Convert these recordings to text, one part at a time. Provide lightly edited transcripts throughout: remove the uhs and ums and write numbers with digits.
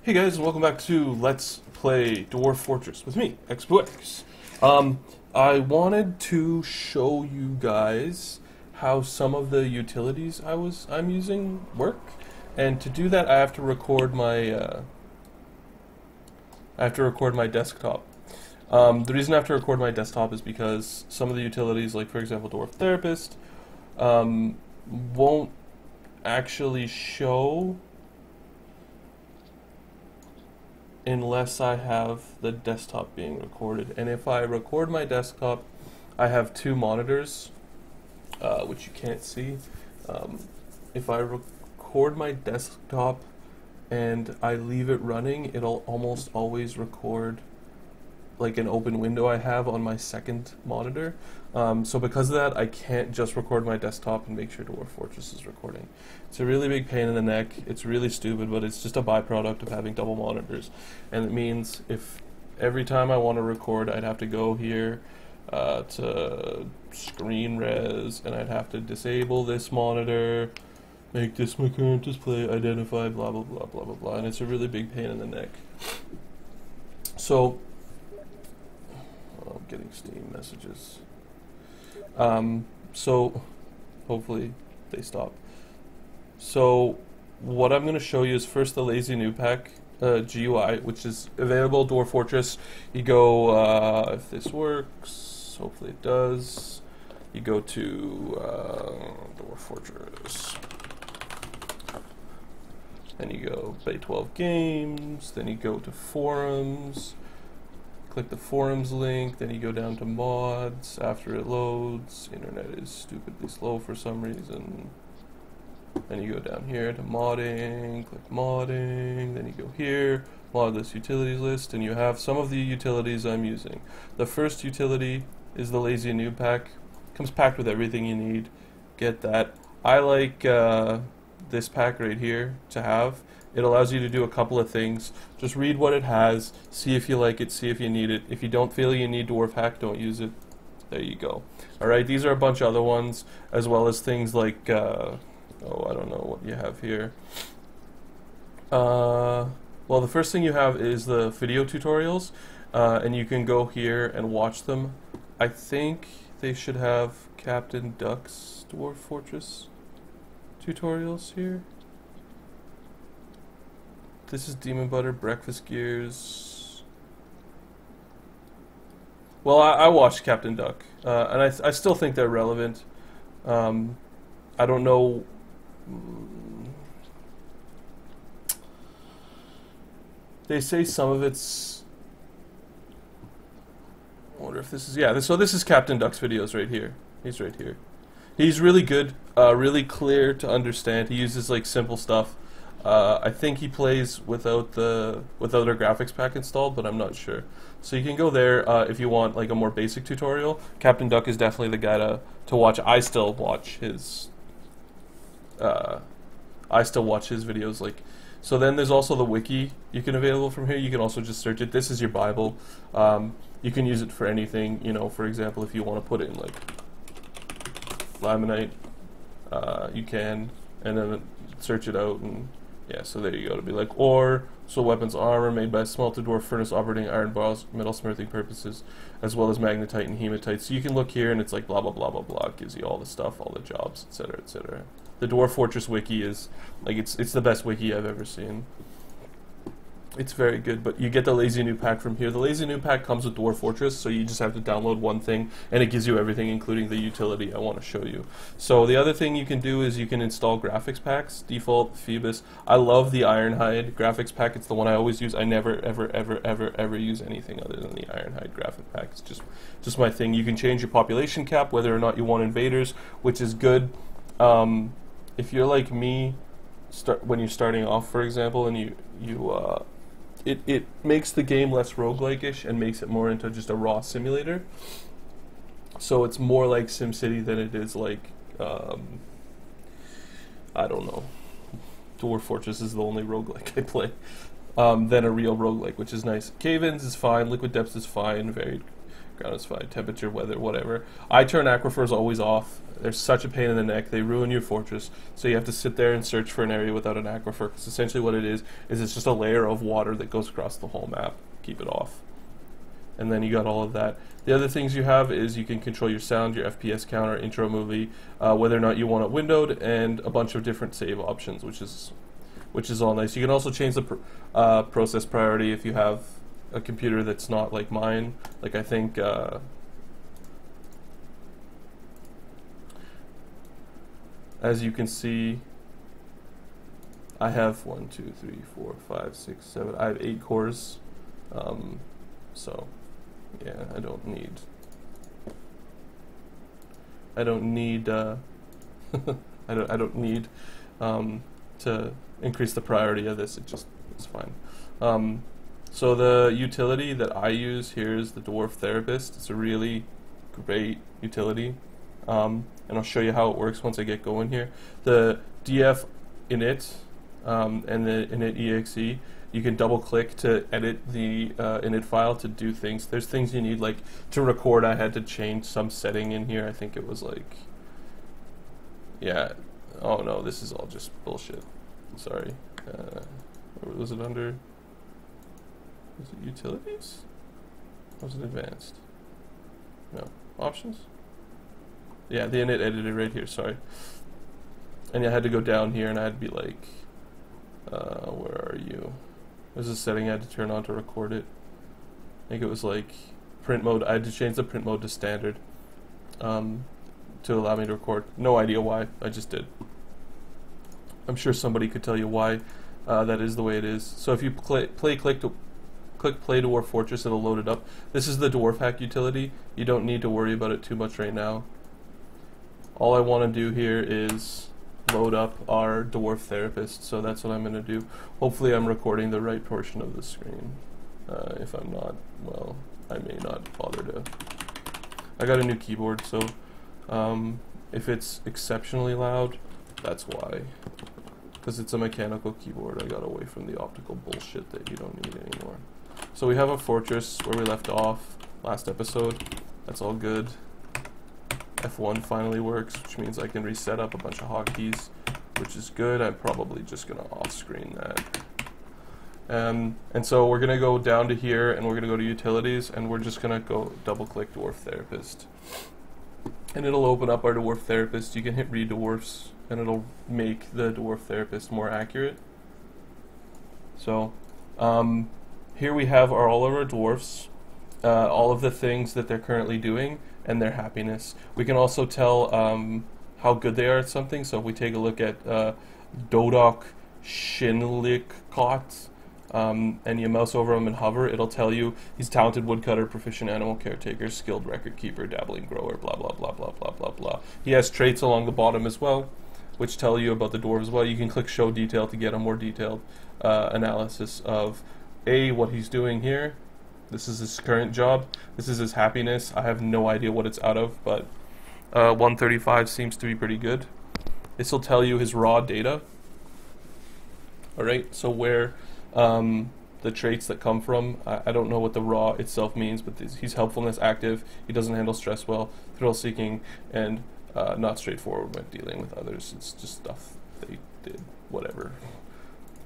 Hey guys, welcome back to Let's Play Dwarf Fortress with me, XBooX. I wanted to show you guys how some of the utilities I'm using work, and to do that I have to record my desktop. The reason I have to record my desktop is because some of the utilities, like for example Dwarf Therapist, won't actually show unless I have the desktop being recorded. And if I record my desktop, I have two monitors, which you can't see. If I record my desktop and I leave it running, it'll almost always record like an open window I have on my second monitor. So because of that, I can't just record my desktop and make sure Dwarf Fortress is recording. It's a really big pain in the neck. It's really stupid, but it's just a byproduct of having double monitors. And it means if every time I want to record, I'd have to go here to screen res, and I'd have to disable this monitor, make this my current display, identify, blah, blah, blah, blah, blah, blah. And it's a really big pain in the neck. So, I'm getting Steam messages. So hopefully they stop. So what I'm going to show you is first the Lazy New Pack GUI, which is available Dwarf Fortress. You go, if this works, hopefully it does, you go to Dwarf Fortress, then you go Play 12 Games, then you go to Forums, click the forums link, then you go down to mods. After it loads, internet is stupidly slow for some reason. Then you go down here to modding, click modding, then you go here, mod this utilities list, and you have some of the utilities I'm using. The first utility is the Lazy Noob Pack. Comes packed with everything you need. Get that. I like this pack right here to have. It allows you to do a couple of things. Just read what it has, see if you like it, see if you need it. If you don't feel you need Dwarf Hack, don't use it. There you go. Alright, these are a bunch of other ones, as well as things like, oh, I don't know what you have here. Well, the first thing you have is the video tutorials, and you can go here and watch them. I think they should have Captain Duck's Dwarf Fortress tutorials here. This is Demon Butter, Breakfast Gears. Well, I watched Captain Duck, and I still think they're relevant. I don't know. They say some of it's. I wonder if this is. Yeah, so this is Captain Duck's videos right here. He's right here. He's really good, really clear to understand. He uses like simple stuff. I think he plays without a graphics pack installed, but I'm not sure. So you can go there if you want like a more basic tutorial. Captain Duck is definitely the guy to watch. I still watch his videos. Like, so then there's also the wiki you can available from here. You can also just search it. This is your Bible. You can use it for anything. You know, for example, if you want to put in like laminate, you can, and then search it out and. Yeah, so there you go. To be like ore, so weapons, armor made by smelted dwarf furnace operating iron bars, metal smithing purposes, as well as magnetite and hematite. So you can look here and it's like blah blah blah blah blah. It gives you all the stuff, all the jobs, etc. etc. The Dwarf Fortress wiki is like it's the best wiki I've ever seen. It's very good, but you get the Lazy New Pack from here. The Lazy New Pack comes with Dwarf Fortress, so you just have to download one thing, and it gives you everything, including the utility I want to show you. So the other thing you can do is you can install graphics packs, default, Phoebus. I love the Ironhide graphics pack. It's the one I always use. I never, ever, ever, ever, ever use anything other than the Ironhide graphic pack. It's just my thing. You can change your population cap, whether or not you want invaders, which is good. If you're like me, when you're starting off, for example, and it makes the game less roguelike-ish and makes it more into just a raw simulator. So it's more like SimCity than it is like, I don't know, Dwarf Fortress is the only roguelike I play, than a real roguelike, which is nice. Cave-ins is fine, Liquid Depths is fine, Varied Ground is fine. Temperature, weather, whatever. I turn aquifers always off. They're such a pain in the neck. They ruin your fortress. So you have to sit there and search for an area without an aquifer. Because essentially what it is it's just a layer of water that goes across the whole map. Keep it off. And then you got all of that. The other things you have is you can control your sound, your FPS counter, intro movie, whether or not you want it windowed, and a bunch of different save options, which is all nice. You can also change the process priority if you have a computer that's not like mine. Like I think as you can see, I have 1, 2, 3, 4, 5, 6, 7. I have 8 cores. So yeah, I don't need I don't need to increase the priority of this. It's fine. So the utility that I use here is the Dwarf Therapist. It's a really great utility, and I'll show you how it works once I get going here. The df init and the init exe, you can double click to edit the init file to do things. There's things you need, like to record. I had to change some setting in here. I think it was like, yeah. Oh no, this is all just bullshit. Sorry. What was it under? Was it utilities? Or was it advanced? No. Options? Yeah, the init editor right here, sorry. And I had to go down here and I had to be like, where are you? There's a setting I had to turn on to record it. I think it was like print mode. I had to change the print mode to standard to allow me to record. No idea why, I just did. I'm sure somebody could tell you why that is the way it is. So if you click play Dwarf Fortress, it'll load it up. This is the Dwarf Hack utility. You don't need to worry about it too much right now. All I want to do here is load up our Dwarf Therapist, so that's what I'm going to do. Hopefully I'm recording the right portion of the screen. If I'm not, well, I may not bother to. I got a new keyboard, so if it's exceptionally loud, that's why. Because it's a mechanical keyboard, I got away from the optical bullshit that you don't need anymore. So we have a fortress where we left off last episode. That's all good. F1 finally works, which means I can reset up a bunch of hotkeys, which is good. I'm probably just going to off-screen that. And so we're going to go down to here, and we're going to go to Utilities, and we're just going to go double-click Dwarf Therapist. And it'll open up our Dwarf Therapist. You can hit Read Dwarfs, and it'll make the Dwarf Therapist more accurate. So here we have all of our dwarfs, all of the things that they're currently doing, and their happiness. We can also tell how good they are at something. So if we take a look at Dodok Shinlikot, and you mouse over him and hover, it'll tell you he's talented woodcutter, proficient animal caretaker, skilled record keeper, dabbling grower, blah blah blah blah blah blah blah. He has traits along the bottom as well, which tell you about the dwarf as well. You can click show detail to get a more detailed analysis of what he's doing here. This is his current job. This is his happiness. I have no idea what it's out of, but 135 seems to be pretty good. This will tell you his raw data. Alright, so where the traits that come from, I don't know what the raw itself means, but he's helpfulness active, he doesn't handle stress well, thrill seeking, and not straightforward when dealing with others. It's just stuff they did, whatever.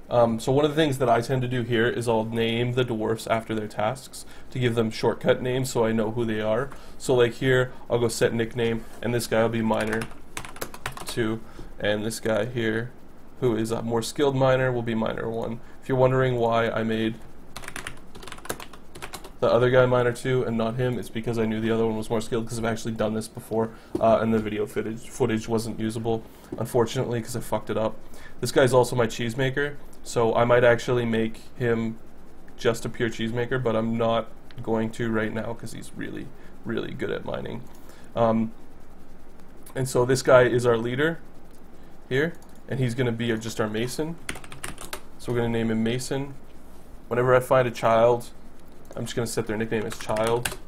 So one of the things that I tend to do here is I'll name the dwarfs after their tasks to give them shortcut names so I know who they are. So like here, I'll go set nickname, and this guy will be miner 2, and this guy here, who is a more skilled miner, will be miner 1. If you're wondering why I made the other guy miner 2 and not him, it's because I knew the other one was more skilled, because I've actually done this before, and the video footage wasn't usable, unfortunately, because I fucked it up. This guy's also my cheesemaker, so I might actually make him just a pure cheesemaker, but I'm not going to right now because he's really, really good at mining. And so this guy is our leader here, and he's going to be just our mason. So we're going to name him Mason. Whenever I find a child, I'm just going to set their nickname as Child,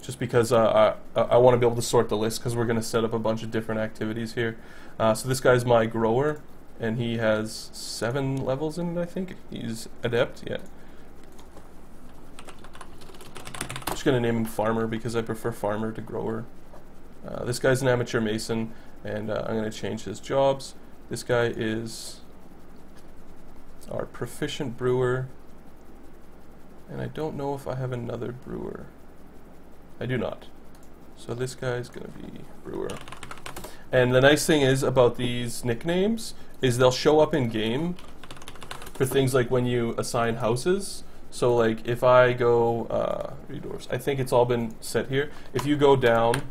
just because I want to be able to sort the list, because we're going to set up a bunch of different activities here. So this guy's my grower, and he has 7 levels in it, I think. He's adept, yeah. just going to name him Farmer because I prefer Farmer to Grower. This guy's an amateur mason, and I'm going to change his jobs. This guy is our proficient brewer, and I don't know if I have another brewer. I do not. So this guy's going to be brewer. And the nice thing is about these nicknames is they'll show up in game for things like when you assign houses. So like if I go, Dwarfs, I think it's all been set here. If you go down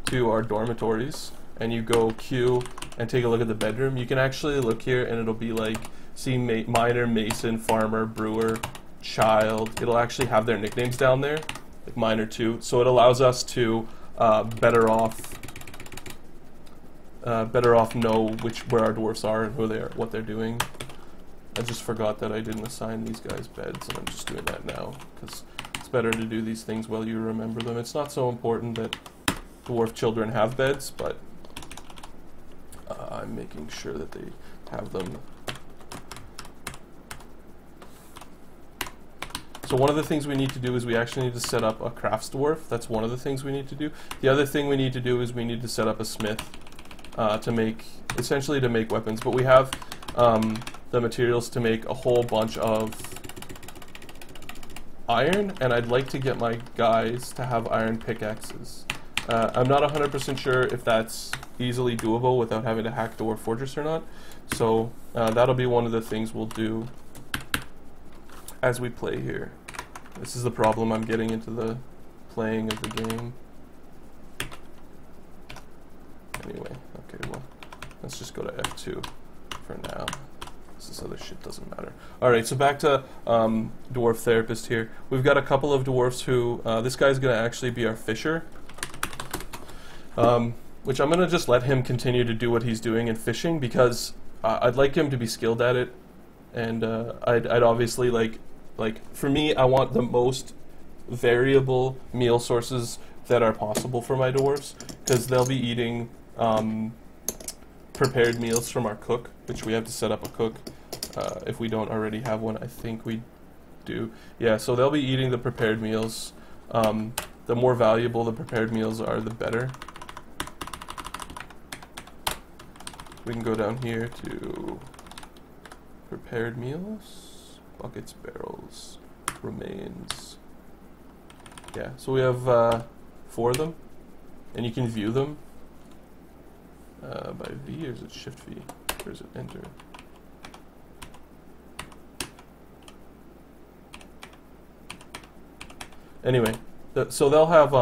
to our dormitories and you go Q and take a look at the bedroom, you can actually look here and it'll be like, see miner, mason, farmer, brewer, child. It'll actually have their nicknames down there, like miner 2. So it allows us to better off know where our dwarfs are and who they are, what they're doing. I just forgot that I didn't assign these guys beds, and I'm just doing that now because it's better to do these things while you remember them. It's not so important that dwarf children have beds, but I'm making sure that they have them. So one of the things we need to do is we actually need to set up a crafts dwarf. That's one of the things we need to do. The other thing we need to do is we need to set up a smith to make weapons. But we have the materials to make a whole bunch of iron, and I'd like to get my guys to have iron pickaxes. I'm not 100% sure if that's easily doable without having to hack Dwarf Fortress or not. So that'll be one of the things we'll do as we play here. This is the problem I'm getting into the playing of the game. Anyway, okay, well, let's just go to F2 for now. This other shit doesn't matter. Alright, so back to Dwarf Therapist here. We've got a couple of dwarfs who, this guy's going to actually be our fisher. Which I'm going to just let him continue to do what he's doing in fishing because I'd like him to be skilled at it. And I'd obviously like for me, I want the most variable meal sources that are possible for my dwarves because they'll be eating prepared meals from our cook, which we have to set up a cook if we don't already have one. I think we do. Yeah, so they'll be eating the prepared meals. The more valuable the prepared meals are, the better. We can go down here to prepared meals, buckets, barrels, remains. Yeah, so we have 4 of them, and you can view them by V, or is it Shift V, or is it Enter? Anyway, so they'll have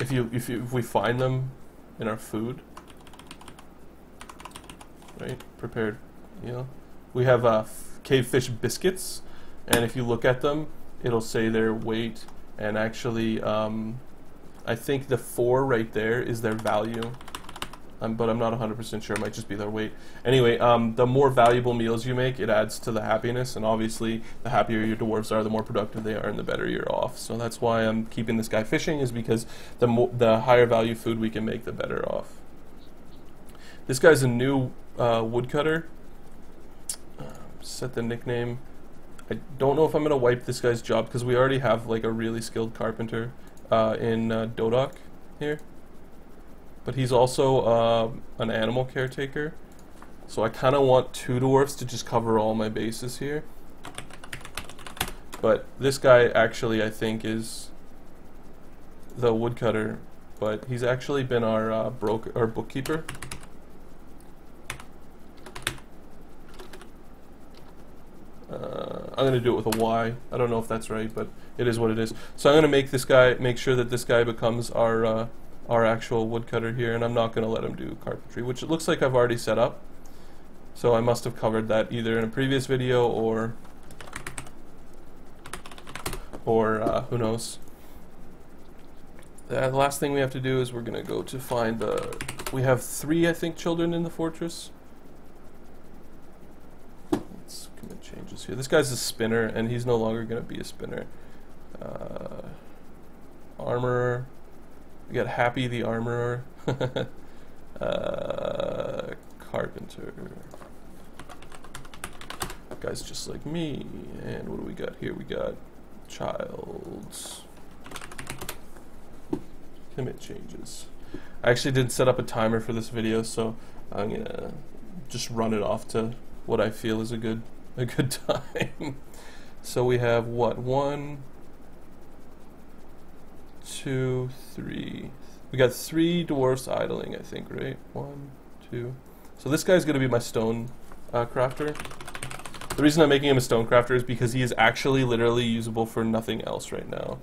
if we find them in our food, right? Prepared, we have cave fish biscuits, and if you look at them, it'll say their weight, and actually, I think the 4 right there is their value. But I'm not 100% sure. It might just be their weight. Anyway, the more valuable meals you make, it adds to the happiness. And obviously, the happier your dwarves are, the more productive they are, and the better you're off. So that's why I'm keeping this guy fishing, is because the higher value food we can make, the better off. This guy's a new woodcutter. Set the nickname. I don't know if I'm going to wipe this guy's job because we already have like a really skilled carpenter in Dodok here. But he's also an animal caretaker, so I kind of want 2 dwarfs to just cover all my bases here. But this guy actually, I think, is the woodcutter, but he's actually been our bookkeeper. I'm going to do it with a Y. I don't know if that's right, but it is what it is. So I'm going to make sure that this guy becomes our actual woodcutter here, and I'm not going to let him do carpentry, which it looks like I've already set up. So I must have covered that either in a previous video or who knows. The last thing we have to do is we're going to go to find we have 3, I think, children in the fortress. Let's commit changes here. This guy's a spinner, and he's no longer going to be a spinner. Armorer. We got Happy the Armorer. Carpenter. Guy's just like me. And what do we got here? We got Childs. Commit changes. I actually didn't set up a timer for this video, so I'm gonna just run it off to what I feel is a good time. So we have what? 1, 2, 3. We got 3 dwarfs idling, I think, right? 1, 2. So this guy's gonna be my stone crafter. The reason I'm making him a stone crafter is because he is actually literally usable for nothing else right now.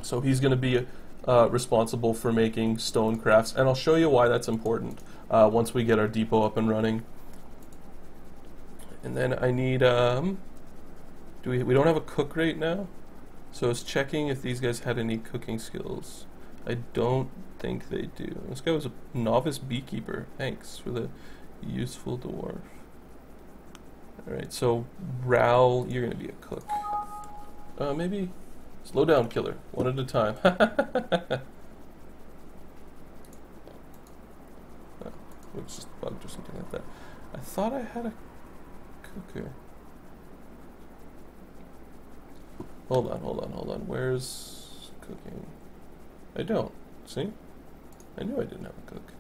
So he's gonna be responsible for making stone crafts, and I'll show you why that's important once we get our depot up and running. And then I need we don't have a cook right now, so I was checking if these guys had any cooking skills. I don't think they do. This guy was a novice beekeeper. Thanks for the useful dwarf. Alright, so Raoul, you're gonna be a cook. Maybe slow down, killer. One at a time. It's just bugged or something like that. I thought I had a cooker. Hold on. Where's cooking? I don't. See? I knew I didn't have a cook.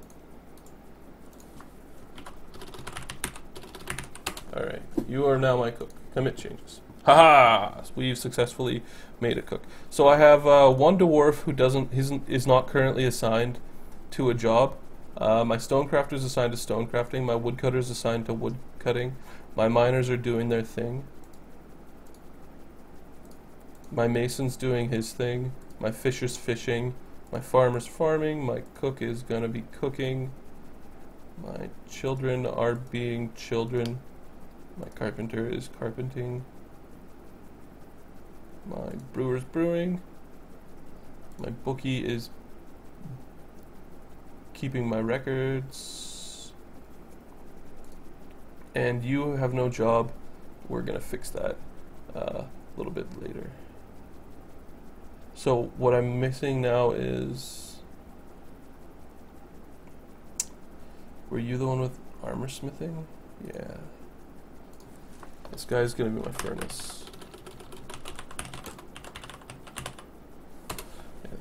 Alright, you are now my cook. Commit changes. Haha! We've successfully made a cook. So I have one dwarf who is not currently assigned to a job. My stonecrafter is assigned to stonecrafting. My woodcutter is assigned to wood cutting. My miners are doing their thing. My mason's doing his thing. My fisher's fishing. My farmer's farming. My cook is gonna be cooking. My children are being children. My carpenter is carpenting. My brewer's brewing. My bookie is keeping my records. And you have no job. We're gonna fix that a little bit later. So what I'm missing now is... Were you the one with armor smithing? Yeah. This guy's gonna be my furnace.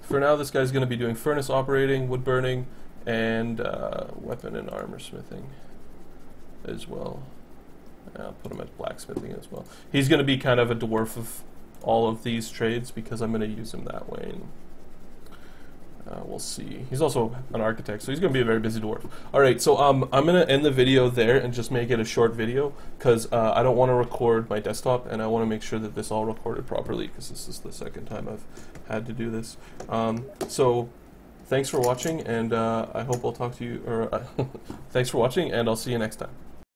For now, this guy's gonna be doing furnace operating, wood burning, and weapon and armor smithing as well. I'll put him at blacksmithing as well. He's gonna be kind of a dwarf of all of these trades because I'm gonna use him that way. And, we'll see. He's also an architect, so he's going to be a very busy dwarf. Alright, so I'm going to end the video there and just make it a short video because I don't want to record my desktop and I want to make sure that this all recorded properly because this is the second time I've had to do this. So thanks for watching, and I hope I'll talk to you, or thanks for watching, and I'll see you next time.